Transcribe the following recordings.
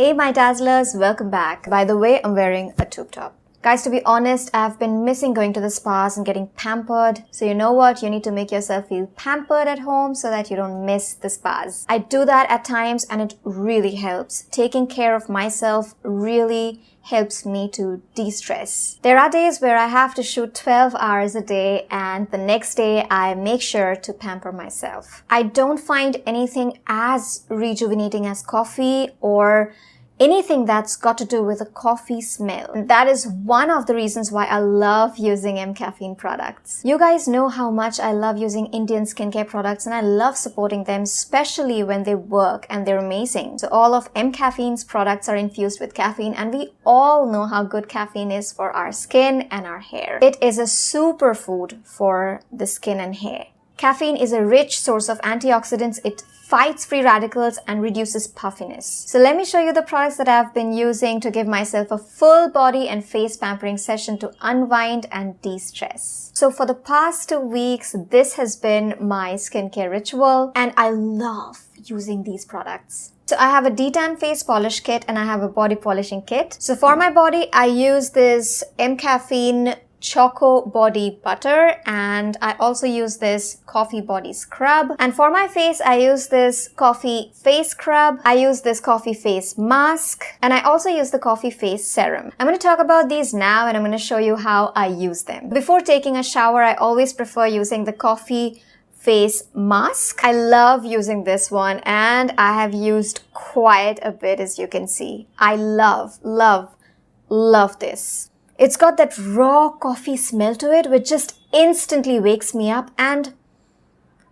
Hey my dazzlers, welcome back. By the way, I'm wearing a tube top. Guys, to be honest, I've been missing going to the spas and getting pampered. So you know what? You need to make yourself feel pampered at home so that you don't miss the spas. I do that at times and it really helps. Taking care of myself really helps me to de-stress. There are days where I have to shoot 12 hours a day and the next day I make sure to pamper myself. I don't find anything as rejuvenating as coffee or anything that's got to do with a coffee smell. And that is one of the reasons why I love using M-caffeine products. You guys know how much I love using Indian skincare products and I love supporting them, especially when they work and they're amazing. So all of M-caffeine's products are infused with caffeine and we all know how good caffeine is for our skin and our hair. It is a superfood for the skin and hair. Caffeine is a rich source of antioxidants. It fights free radicals and reduces puffiness. So let me show you the products that I've been using to give myself a full body and face pampering session to unwind and de-stress. So for the past 2 weeks, this has been my skincare ritual and I love using these products. So I have a detan face polish kit and I have a body polishing kit. So for my body, I use this M-caffeine Choco Body Butter and I also use this Coffee Body Scrub. And for my face, I use this Coffee Face Scrub. I use this Coffee Face Mask and I also use the Coffee Face Serum. I'm going to talk about these now and I'm going to show you how I use them. Before taking a shower, I always prefer using the Coffee Face Mask. I love using this one and I have used quite a bit, as you can see. I love this. It's got that raw coffee smell to it, which just instantly wakes me up and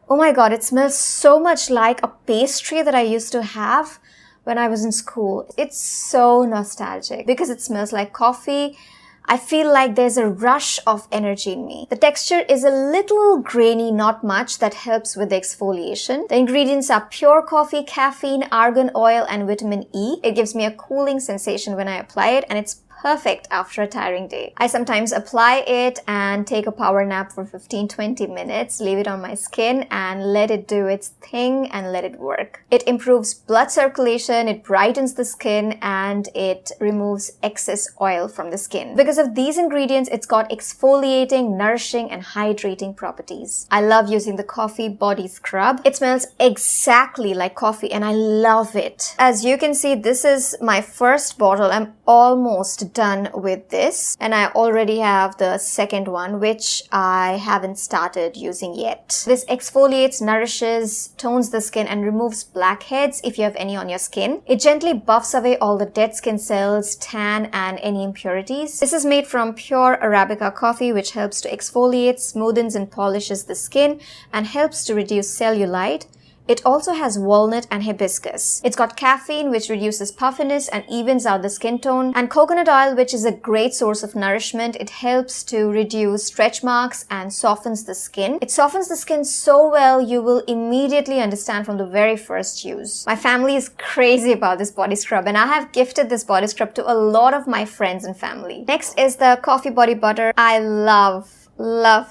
oh my god, it smells so much like a pastry that I used to have when I was in school. It's so nostalgic because it smells like coffee. I feel like there's a rush of energy in me. The texture is a little grainy, not much. That helps with the exfoliation. The ingredients are pure coffee, caffeine, argan oil, and vitamin E. It gives me a cooling sensation when I apply it and it's perfect after a tiring day. I sometimes apply it and take a power nap for 15-20 minutes, leave it on my skin and let it do its thing and let it work. It improves blood circulation, it brightens the skin and it removes excess oil from the skin. Because of these ingredients, it's got exfoliating, nourishing and hydrating properties. I love using the Coffee Body Scrub. It smells exactly like coffee and I love it. As you can see, this is my first bottle. I'm almost done with this and I already have the second one which I haven't started using yet. This exfoliates, nourishes, tones the skin and removes blackheads if you have any on your skin. It gently buffs away all the dead skin cells, tan and any impurities. This is made from pure Arabica coffee which helps to exfoliate, smoothens and polishes the skin and helps to reduce cellulite. It also has walnut and hibiscus. It's got caffeine, which reduces puffiness and evens out the skin tone, and coconut oil, which is a great source of nourishment. It helps to reduce stretch marks and softens the skin. It softens the skin so well, you will immediately understand from the very first use. My family is crazy about this body scrub, and I have gifted this body scrub to a lot of my friends and family. Next is the Coffee Body Butter. I love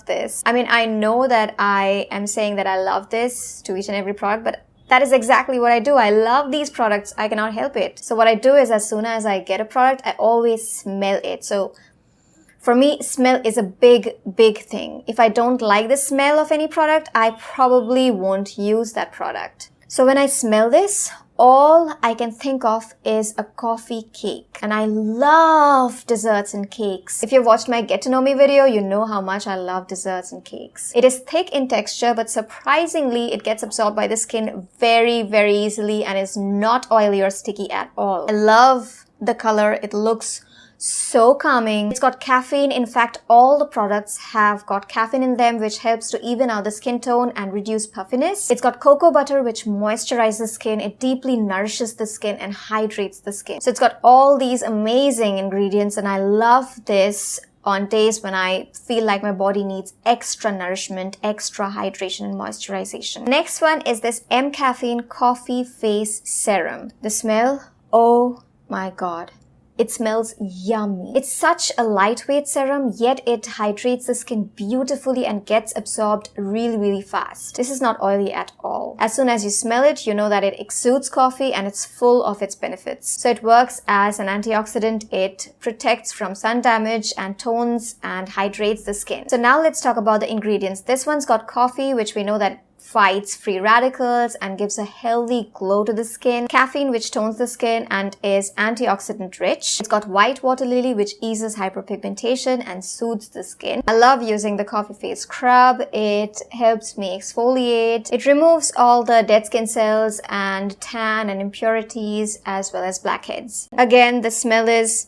this. I mean, I know that I am saying that I love this to each and every product, but that is exactly what I do. I love these products. I cannot help it. So what I do is as soon as I get a product, I always smell it. So for me, smell is a big thing. If I don't like the smell of any product, I probably won't use that product. So when I smell this, all I can think of is a coffee cake. And I love desserts and cakes. If you've watched my Get to Know Me video, you know how much I love desserts and cakes. It is thick in texture, but surprisingly, it gets absorbed by the skin very easily and is not oily or sticky at all. I love the color. It looks so calming. It's got caffeine. In fact, all the products have got caffeine in them, which helps to even out the skin tone and reduce puffiness. It's got cocoa butter, which moisturizes the skin. It deeply nourishes the skin and hydrates the skin. So it's got all these amazing ingredients and I love this on days when I feel like my body needs extra nourishment, extra hydration and moisturization. Next one is this M-caffeine Coffee Face Serum. The smell, oh my god. It smells yummy. It's such a lightweight serum, yet it hydrates the skin beautifully and gets absorbed really fast. This is not oily at all. As soon as you smell it, you know that it exudes coffee and it's full of its benefits. So it works as an antioxidant, it protects from sun damage and tones and hydrates the skin. So now let's talk about the ingredients. This one's got coffee, which we know that fights free radicals and gives a healthy glow to the skin. Caffeine, which tones the skin and is antioxidant rich. It's got white water lily, which eases hyperpigmentation and soothes the skin. I love using the coffee face scrub. It helps me exfoliate. It removes all the dead skin cells and tan and impurities as well as blackheads. Again, the smell is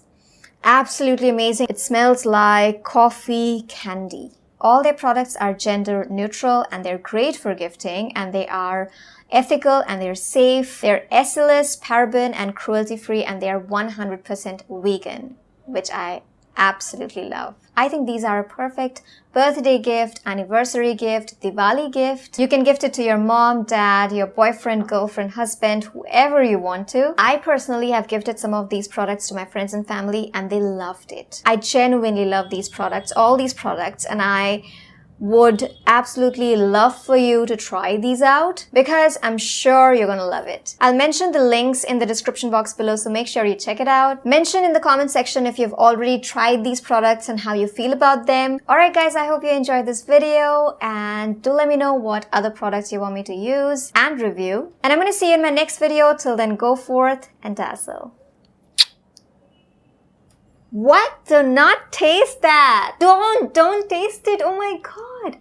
absolutely amazing. It smells like coffee candy. All their products are gender neutral and they're great for gifting, and they are ethical and they're safe. They're SLS, paraben and cruelty free, and they are 100% vegan, which I absolutely love. I think these are a perfect birthday gift, anniversary gift, Diwali gift. You can gift it to your mom, dad, your boyfriend, girlfriend, husband, whoever you want to. I personally have gifted some of these products to my friends and family and they loved it. I genuinely love these products, all these products, and I would absolutely love for you to try these out because I'm sure you're gonna love it. I'll mention the links in the description box below, so make sure you check it out. Mention in the comment section if you've already tried these products and how you feel about them. Alright guys, I hope you enjoyed this video and do let me know what other products you want me to use and review. And I'm gonna see you in my next video. Till then, go forth and dazzle. What? Do not taste that. Don't taste it. Oh my god.